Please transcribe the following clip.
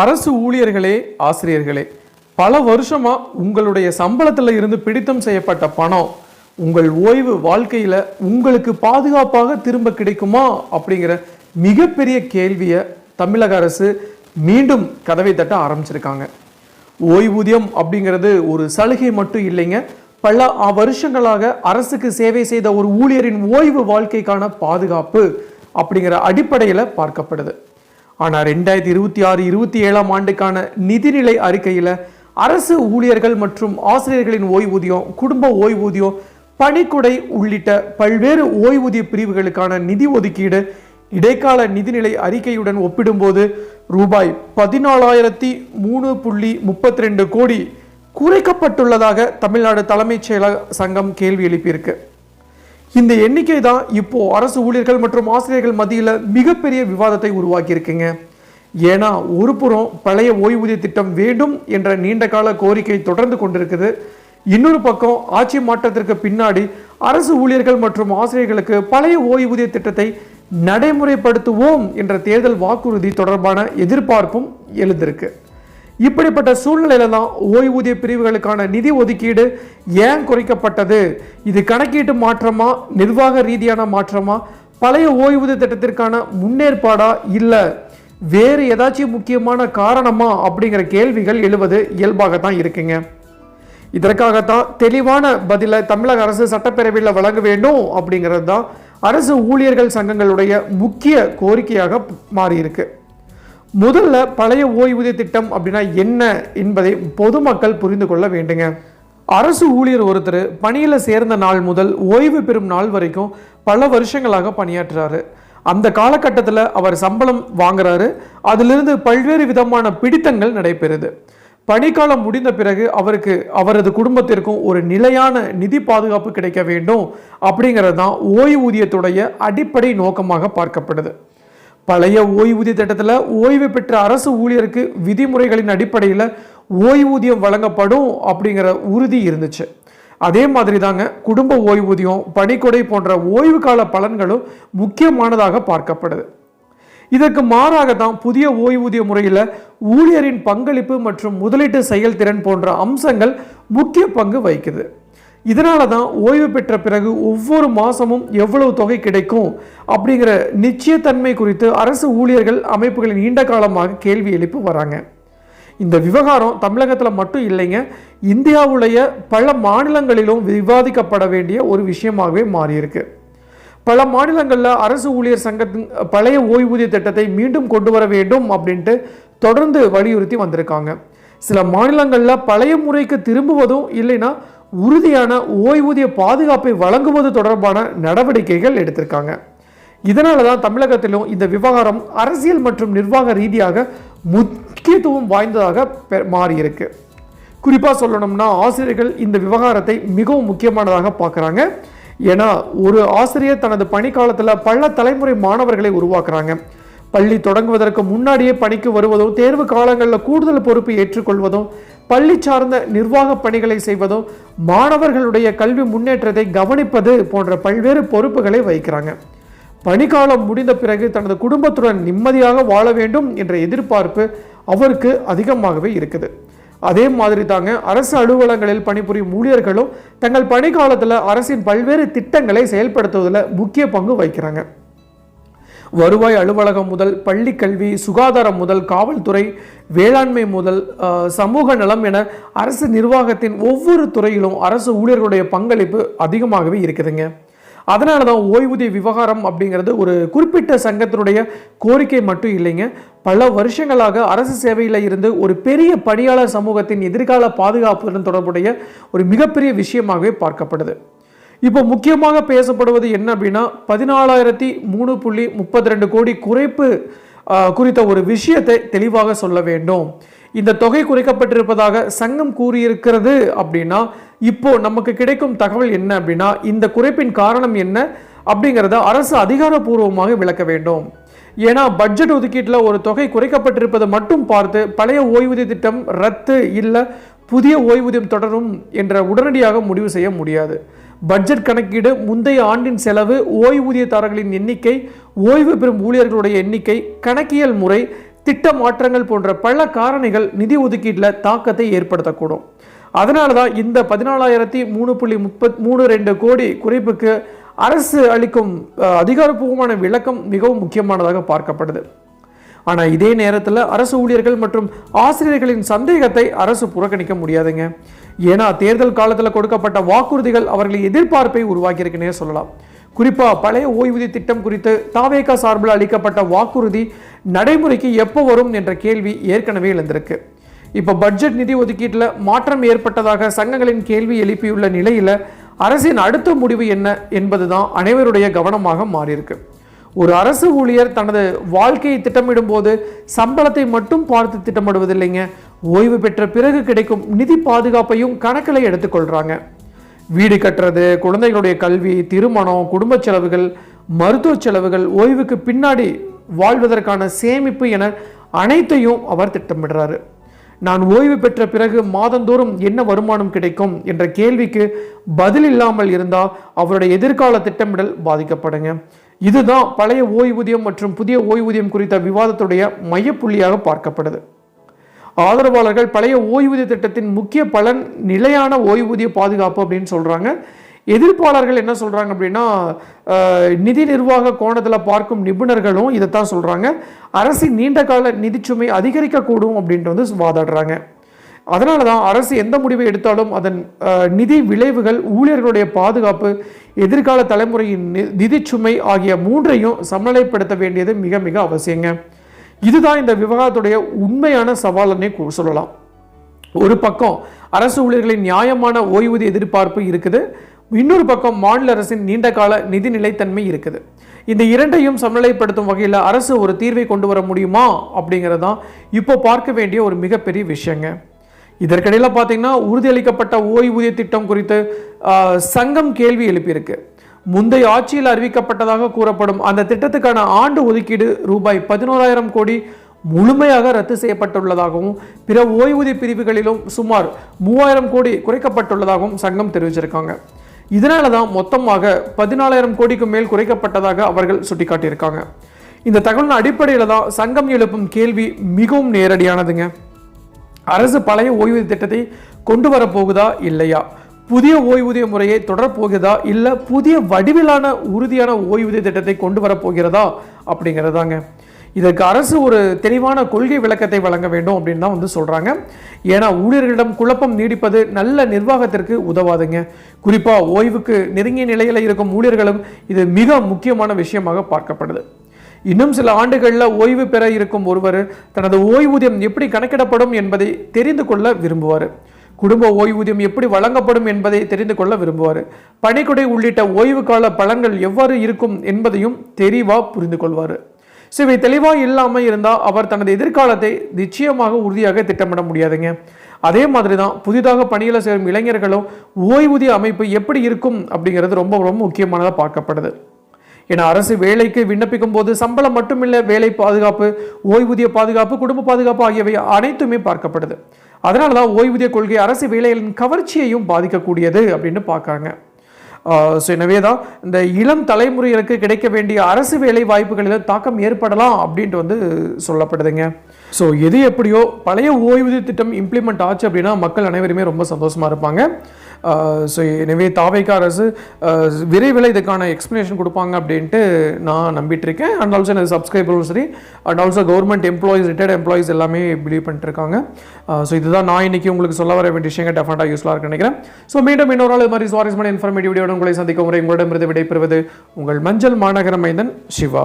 அரசு ஊழியர்களே, ஆசிரியர்களே, பல வருஷமா உங்களுடைய சம்பளத்துல இருந்து பிடித்தம் செய்யப்பட்ட பணம் உங்கள் ஓய்வு வாழ்க்கையில உங்களுக்கு பாதுகாப்பாக திரும்ப கிடைக்குமா அப்படிங்கிற மிகப்பெரிய கேள்வியை தமிழக அரசு மீண்டும் கதவை தட்ட ஆரம்பிச்சிருக்காங்க. ஓய்வூதியம் அப்படிங்கிறது ஒரு சலுகை மட்டும் இல்லைங்க. பல வருஷங்களாக அரசுக்கு சேவை செய்த ஒரு ஊழியரின் ஓய்வு வாழ்க்கைக்கான பாதுகாப்பு அப்படிங்கிற அடிப்படையில் பார்க்கப்படுது. ஆனால் 2026-27 ஆண்டுக்கான நிதிநிலை அறிக்கையில் அரசு ஊழியர்கள் மற்றும் ஆசிரியர்களின் ஓய்வூதியம், குடும்ப ஓய்வூதியம், பணிக்கொடை உள்ளிட்ட பல்வேறு ஓய்வூதிய பிரிவுகளுக்கான நிதி ஒதுக்கீடு இடைக்கால நிதிநிலை அறிக்கையுடன் ஒப்பிடும்போது ரூபாய் 14,003.32 கோடி குறைக்கப்பட்டுள்ளதாக தமிழ்நாடு தலைமைச் செயலக சங்கம் கேள்வி எழுப்பியிருக்கு. இந்த எண்ணிக்கை தான் இப்போ அரசு ஊழியர்கள் மற்றும் ஆசிரியர்கள் மத்தியில் மிகப்பெரிய விவாதத்தை உருவாக்கி இருக்குங்க. ஏன்னா ஒரு புறம் பழைய ஓய்வூதிய திட்டம் வேண்டும் என்ற நீண்ட கால கோரிக்கை தொடர்ந்து கொண்டிருக்குது. இன்னொரு பக்கம் ஆட்சி மாற்றத்திற்கு பின்னாடி அரசு ஊழியர்கள் மற்றும் ஆசிரியர்களுக்கு பழைய ஓய்வூதிய திட்டத்தை நடைமுறைப்படுத்துவோம் என்ற தேர்தல் வாக்குறுதி தொடர்பான எதிர்பார்ப்பும் எழுந்திருக்கு. இப்படிப்பட்ட சூழ்நிலையில தான் ஓய்வூதிய பிரிவுகளுக்கான நிதி ஒதுக்கீடு ஏன் குறைக்கப்பட்டது, இது கணக்கீட்டு மாற்றமா, நிர்வாக ரீதியான மாற்றமா, பழைய ஓய்வூதிய திட்டத்திற்கான முன்னேற்பாடா, இல்லை வேறு ஏதாச்சும் முக்கியமான காரணமா அப்படிங்கிற கேள்விகள் எழுவது இயல்பாகத்தான் இருக்குங்க. இதற்காகத்தான் தெளிவான பதிலை தமிழக அரசு சட்டப்பேரவையில் வழங்க வேண்டும் அப்படிங்கிறது தான் அரசு ஊழியர்கள் சங்கங்களுடைய முக்கிய கோரிக்கையாக மாறியிருக்கு. முதல்ல பழைய ஓய்வூதிய திட்டம் அப்படின்னா என்ன என்பதை பொதுமக்கள் புரிந்து கொள்ள வேண்டுங்க. அரசு ஊழியர் ஒருத்தர் பணியில் சேர்ந்த நாள் முதல் ஓய்வு பெறும் நாள் வரைக்கும் பல வருஷங்களாக பணியாற்றுறாரு. அந்த காலகட்டத்தில் அவர் சம்பளம் வாங்குறாரு. அதிலிருந்து பல்வேறு விதமான பிடித்தங்கள் நடைபெறுது. பணிக்காலம் முடிந்த பிறகு அவருக்கு அவரது குடும்பத்திற்கும் ஒரு நிலையான நிதி பாதுகாப்பு கிடைக்க வேண்டும் அப்படிங்கிறது தான் ஓய்வூதியத்துடைய அடிப்படை நோக்கமாக பார்க்கப்படுது. பழைய ஓய்வூதிய திட்டத்தில் ஓய்வு பெற்ற அரசு ஊழியருக்கு விதிமுறைகளின் அடிப்படையில் ஓய்வூதியம் வழங்கப்படும் அப்படிங்கிற உறுதி இருந்துச்சு. அதே மாதிரி தாங்க குடும்ப ஓய்வூதியம், பணிக்கொடை போன்ற ஓய்வு கால பலன்களும் முக்கியமானதாக பார்க்கப்படுது. இதற்கு மாறாக தான் புதிய ஓய்வூதிய முறையில் ஊழியரின் பங்களிப்பு மற்றும் முதலீட்டு செயல்திறன் போன்ற அம்சங்கள் முக்கிய பங்கு வகிக்குது. இதனால தான் ஓய்வு பெற்ற பிறகு ஒவ்வொரு மாதமும் எவ்வளவு தொகை கிடைக்கும் அப்படிங்கிற நிச்சயத்தன்மை குறித்து அரசு ஊழியர்கள் அமைப்புகளின் நீண்ட காலமாக கேள்வி எழுப்பி வராங்க. இந்த விவகாரம் தமிழகத்தில் மட்டும் இல்லைங்க, இந்தியாவுடைய பல மாநிலங்களிலும் விவாதிக்கப்பட வேண்டிய ஒரு விஷயமாகவே மாறியிருக்கு. பல மாநிலங்களில் அரசு ஊழியர் சங்கத்தின் பழைய ஓய்வூதிய திட்டத்தை மீண்டும் கொண்டு வர வேண்டும் அப்படின்ட்டு தொடர்ந்து வலியுறுத்தி வந்திருக்காங்க. சில மாநிலங்களில் பழைய முறைக்கு திரும்புவதும் இல்லைன்னா உறுதியான ஓய்வூதிய பாதுகாப்பை வழங்குவது தொடர்பான நடவடிக்கைகள் எடுத்திருக்காங்க. இதனால தான் தமிழகத்திலும் இந்த விவகாரம் அரசியல் மற்றும் நிர்வாக ரீதியாக முக்கியத்துவம் வாய்ந்ததாக மாறியிருக்கு. குறிப்பாக சொல்லணும்னா ஆசிரியர்கள் இந்த விவகாரத்தை மிகவும் முக்கியமானதாக பார்க்குறாங்க. ஏன்னா ஒரு ஆசிரியர் தனது பணிக்காலத்தில் பல தலைமுறை மாணவர்களை உருவாக்குறாங்க. பள்ளி தொடங்குவதற்கு முன்னாடியே பணிக்கு வருவதும், தேர்வு காலங்களில் கூடுதல் பொறுப்பு ஏற்றுக்கொள்வதும், பள்ளி சார்ந்த நிர்வாக பணிகளை செய்வதும், மாணவர்களுடைய கல்வி முன்னேற்றத்தை கவனிப்பது போன்ற பல்வேறு பொறுப்புகளை வகிக்கிறாங்க. பணிக்காலம் முடிந்த பிறகு தனது குடும்பத்துடன் நிம்மதியாக வாழ வேண்டும் என்ற எதிர்பார்ப்பு அவருக்கு அதிகமாகவே இருக்குது. அதே மாதிரி தாங்க அரசு அலுவலகங்களில் பணிபுரியும் ஊழியர்களும் தங்கள் பணிக்காலத்தில் அரசின் பல்வேறு திட்டங்களை செயல்படுத்துவதில் முக்கிய பங்கு வகிக்கிறாங்க. வருவாய் அலுவலகம் முதல் பள்ளி கல்வி, சுகாதாரம் முதல் காவல்துறை, வேளாண்மை முதல் சமூக நலம் என அரசு நிர்வாகத்தின் ஒவ்வொரு துறையிலும் அரசு ஊழியர்களுடைய பங்களிப்பு அதிகமாகவே இருக்குதுங்க. அதனால தான் ஓய்வூதிய விவகாரம் அப்படிங்கிறது ஒரு குறிப்பிட்ட சங்கத்தினுடைய கோரிக்கை மட்டும் இல்லைங்க. பல வருஷங்களாக அரசு சேவையில் இருந்து ஒரு பெரிய பணியாளர் சமூகத்தின் எதிர்கால பாதுகாப்புடன் தொடர்புடைய ஒரு மிகப்பெரிய விஷயமாகவே பார்க்கப்படுது. இப்போ முக்கியமாக பேசப்படுவது என்ன அப்படின்னா 14,003.32 கோடி குறைப்பு குறித்த ஒரு விஷயத்தை தெளிவாக சொல்ல வேண்டும். இந்த தொகை குறைக்கப்பட்டிருப்பதாக சங்கம் கூறியிருக்கிறது அப்படின்னா இப்போ நமக்கு கிடைக்கும் தகவல் என்ன அப்படின்னா இந்த குறைப்பின் காரணம் என்ன அப்படிங்கிறத அரசு அதிகாரப்பூர்வமாக விளக்க வேண்டும். ஏன்னா பட்ஜெட் ஒதுக்கீட்டில் ஒரு தொகை குறைக்கப்பட்டிருப்பதை மட்டும் பார்த்து பழைய ஓய்வூதிய திட்டம் ரத்து இல்லை புதிய ஓய்வூதியம் தொடரும் என்ற உடனடியாக முடிவு செய்ய முடியாது. பட்ஜெட் கணக்கீடு, முந்தைய ஆண்டின் செலவு, ஓய்வூதியதாரர்களின் எண்ணிக்கை, ஓய்வு பெறும் ஊழியர்களுடைய எண்ணிக்கை, கணக்கியல் முறை, திட்ட மாற்றங்கள் போன்ற பல காரணிகள் நிதி ஒதுக்கீட்டில் தாக்கத்தை ஏற்படுத்தக்கூடும். அதனால தான் இந்த 14,3.32 கோடி குறைப்புக்கு அரசு அளிக்கும் அதிகாரப்பூர்வமான விளக்கம் மிகவும் முக்கியமானதாக பார்க்கப்படுது. ஆனால் இதே நேரத்தில் அரசு ஊழியர்கள் மற்றும் ஆசிரியர்களின் சந்தேகத்தை அரசு புறக்கணிக்க முடியாதுங்க. ஏன்னா தேர்தல் காலத்தில் கொடுக்கப்பட்ட வாக்குறுதிகள் அவர்களின் எதிர்பார்ப்பை உருவாக்கியிருக்குன்னே சொல்லலாம். குறிப்பாக பழைய ஓய்வூதிய திட்டம் குறித்து தாவேகா சார்பில் அளிக்கப்பட்ட வாக்குறுதி நடைமுறைக்கு எப்போ வரும் என்ற கேள்வி ஏற்கனவே எழுந்திருக்கு. இப்போ பட்ஜெட் நிதி ஒதுக்கீட்டில் மாற்றம் ஏற்பட்டதாக சங்கங்களின் கேள்வி எழுப்பியுள்ள நிலையில் அரசின் அடுத்த முடிவு என்ன என்பதுதான் அனைவருடைய கவனமாக மாறியிருக்கு. ஒரு அரசு ஊழியர் தனது வாழ்க்கையை திட்டமிடும் போது சம்பளத்தை மட்டும் பார்த்து திட்டமிடுவதில்லைங்க, ஓய்வு பெற்ற பிறகு கிடைக்கும் நிதி பாதுகாப்பையும் கணக்கில் எடுத்துக்கொள்றாங்க. வீடு கட்டுறது, குழந்தைகளுடைய கல்வி, திருமணம், குடும்ப செலவுகள், மருத்துவ செலவுகள், ஓய்வுக்கு பின்னாடி வாழ்வதற்கான சேமிப்பு என அனைத்தையும் அவர் திட்டமிடுறாரு. நான் ஓய்வு பெற்ற பிறகு மாதந்தோறும் என்ன வருமானம் கிடைக்கும் என்ற கேள்விக்கு பதில் இல்லாமல் இருந்தால் அவருடைய எதிர்கால திட்டமிடல் பாதிக்கப்படுங்க. இதுதான் பழைய ஓய்வூதியம் மற்றும் புதிய ஓய்வூதியம் குறித்த விவாதத்துடைய மையப்புள்ளியாக பார்க்கப்படுது. ஆதரவாளர்கள் பழைய ஓய்வூதிய திட்டத்தின் முக்கிய பலன் நிலையான ஓய்வூதிய பாதுகாப்பு அப்படின்னு சொல்றாங்க. எதிர்ப்பாளர்கள் என்ன சொல்றாங்க அப்படின்னா, நிதி நிர்வாக கோணத்தில் பார்க்கும் நிபுணர்களும் இதைத்தான் சொல்றாங்க, அரசின் நீண்ட கால நிதிச்சுமை அதிகரிக்கக்கூடும் அப்படின்ட்டு வாதாடுறாங்க. அதனால தான் அரசு எந்த முடிவை எடுத்தாலும் அதன் நிதி விளைவுகள், ஊழியர்களுடைய பாதுகாப்பு, எதிர்கால தலைமுறையின் நிதிச்சுமை ஆகிய மூன்றையும் சமநிலைப்படுத்த வேண்டியது மிக மிக அவசியங்க. இதுதான் இந்த விவகாரத்துடைய உண்மையான சவால்னே சொல்லலாம். ஒரு பக்கம் அரசு ஊழியர்களின் நியாயமான ஓய்வூதிய எதிர்பார்ப்பு இருக்குது, இன்னொரு பக்கம் மாநில அரசின் நீண்ட கால நிதி நிலைத்தன்மை இருக்குது. இந்த இரண்டையும் சமநிலைப்படுத்தும் வகையில் அரசு ஒரு தீர்வை கொண்டு வர முடியுமா அப்படிங்கிறது தான் இப்போ பார்க்க வேண்டிய ஒரு மிகப்பெரிய விஷயங்க. இதற்கிடையில் பார்த்தீங்கன்னா உறுதியளிக்கப்பட்ட ஓய்வூதிய திட்டம் குறித்து சங்கம் கேள்வி எழுப்பியிருக்கு. முந்தைய ஆட்சியில் அறிவிக்கப்பட்டதாக கூறப்படும் அந்த திட்டத்துக்கான ஆண்டு ஒதுக்கீடு ரூபாய் 11,000 கோடி முழுமையாக ரத்து செய்யப்பட்டுள்ளதாகவும் பிற ஓய்வூதிய பிரிவுகளிலும் சுமார் 3,000 கோடி குறைக்கப்பட்டுள்ளதாகவும் சங்கம் தெரிவிச்சிருக்காங்க. இதனால தான் மொத்தமாக 14,000 கோடிக்கு மேல் குறைக்கப்பட்டதாக அவர்கள் சுட்டிக்காட்டியிருக்காங்க. இந்த தகவலின் அடிப்படையில் தான் சங்கம் எழுப்பும் கேள்வி மிகவும் நேரடியானதுங்க. அரசு பழைய ஓய்வூதிய திட்டத்தை கொண்டு வரப்போகுதா இல்லையா, புதிய ஓய்வூதிய முறையை தொடரப்போகிறதா, இல்லை புதிய வடிவிலான உறுதியான ஓய்வூதிய திட்டத்தை கொண்டு வரப்போகிறதா அப்படிங்கிறதாங்க. இதற்கு அரசு ஒரு தெளிவான கொள்கை விளக்கத்தை வழங்க வேண்டும் அப்படின்னு தான் சொல்றாங்க. ஏன்னா ஊழியர்களிடம் குழப்பம் நீடிப்பது நல்ல நிர்வாகத்திற்கு உதவாதுங்க. குறிப்பாக ஓய்வுக்கு நெருங்கிய நிலையில் இருக்கும் ஊழியர்களும் இது மிக முக்கியமான விஷயமாக பார்க்கப்படுது. இன்னும் சில ஆண்டுகளில் ஓய்வு பெற இருக்கும் ஒருவர் தனது ஓய்வூதியம் எப்படி கணக்கிடப்படும் என்பதை தெரிந்து கொள்ள விரும்புவார். குடும்ப ஓய்வூதியம் எப்படி வழங்கப்படும் என்பதை தெரிந்து கொள்ள விரும்புவார். பணிக்கொடை உள்ளிட்ட ஓய்வு கால பலன்கள் எவ்வாறு இருக்கும் என்பதையும் தெளிவாக புரிந்து கொள்வார். ஸோ இவை தெளிவாக இல்லாமல் இருந்தால் அவர் தனது எதிர்காலத்தை நிச்சயமாக உறுதியாக திட்டமிட முடியாதுங்க. அதே மாதிரி தான் புதிதாக பணியில் சேரும் இளைஞர்களும் ஓய்வூதிய அமைப்பு எப்படி இருக்கும் அப்படிங்கிறது ரொம்ப ரொம்ப முக்கியமானதாக பார்க்கப்படுது. ஏன்னா அரசு வேலைக்கு விண்ணப்பிக்கும் போது சம்பளம் மட்டுமில்லை, வேலை பாதுகாப்பு, ஓய்வூதிய பாதுகாப்பு, குடும்ப பாதுகாப்பு ஆகியவை அனைத்துமே பார்க்கப்படுது. அதனால தான் ஓய்வூதிய கொள்கை அரசு வேலைகளின் கவர்ச்சியையும் பாதிக்கக்கூடியது அப்படின்னு பார்க்குறாங்க. ஸோ எனவே தான் இந்த இளம் தலைமுறையினருக்கு கிடைக்க வேண்டிய அரசு வேலை வாய்ப்புகளில் தாக்கம் ஏற்படலாம் அப்படின்ட்டு சொல்லப்படுதுங்க. ஸோ எது எப்படியோ பழைய ஓய்வூதிய திட்டம் இம்ப்ளிமெண்ட் ஆச்சு அப்படின்னா மக்கள் அனைவருமே ரொம்ப சந்தோஷமாக இருப்பாங்க. ஸோ எனவே தாவேகா அரசு விரைவில் இதுக்கான எக்ஸ்ப்ளனேஷன் கொடுப்பாங்க அப்படின்ட்டு நான் நம்பிட்டு இருக்கேன். அண்ட் ஆல்சோ எனது சப்ஸ்கிரைபரும் சரி, and also government employees, retired employees எல்லாமே பிலீவ் பண்ணிட்டு இருக்காங்க. ஸோ இதுதான் நான் இன்னைக்கு உங்களுக்கு சொல்ல வர வேண்டிய விஷயங்கள் டெஃபினட்டாக யூஸ்ஃபுல்லாக இருக்குன்னு நினைக்கிறேன். ஸோ மீண்டும் இன்னொரு நாள் இது மாதிரி சுவாரஸ்யமான இன்ஃபர்மேட்டிவ் வீடியோ உங்களை சந்திக்கும் முறை உங்களிடமிருந்து விடைபெறுவது உங்கள் மஞ்சள் மாநகர மைந்தன் சிவா.